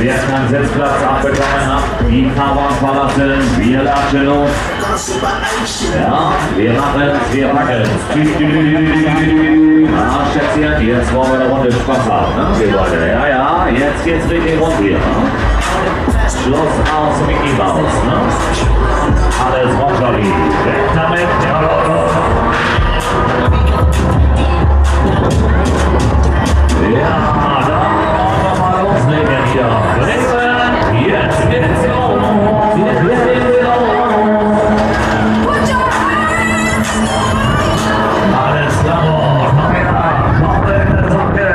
Wer keinen Sitzplatz abbekommen hat, die Fahrbahn verlassen, wir latschen los. Ja, wir machen's, wir packen's. Ah, Schätzchen, jetzt wollen wir eine Runde Spaß haben, ne? Wir Leute, ja, ja, jetzt geht's richtig rund hier, ne? Schluss aus Mickey Mouse, ne? Alles Rockoli, weg damit, ja, ja, da wollen wir mal loslegen hier. Bremen, jetzt geht's los. Jetzt geht's los. Alles klar, komm her, komm in die Socke.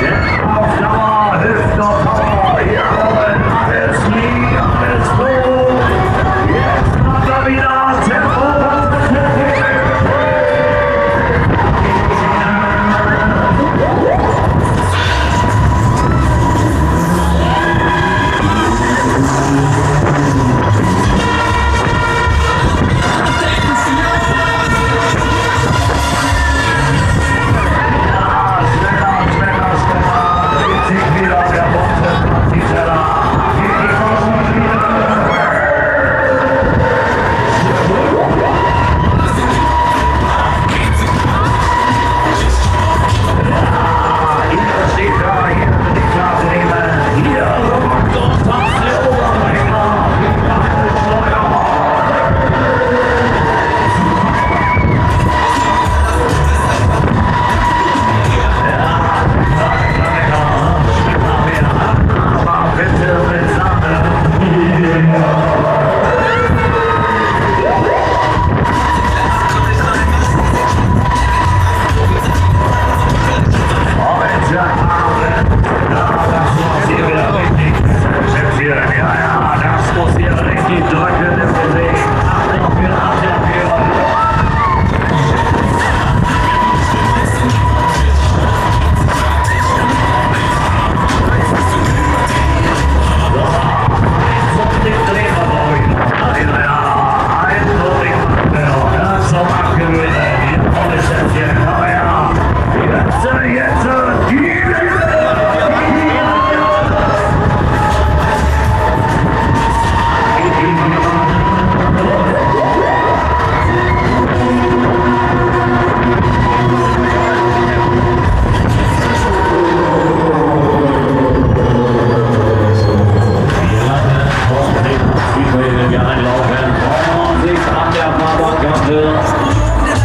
Jetzt auf Dauer, Hüft noch Power. Hier oben, alles fliegt, alles flog. Jetzt macht er wieder Tempo.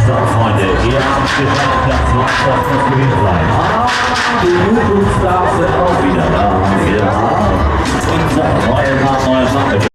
So, Freunde, ihr habt geschafft, das war das gewesen sein. Die YouTube-Stars sind auch wieder da. Ja. Und so, neue Sachen, neue Sachen.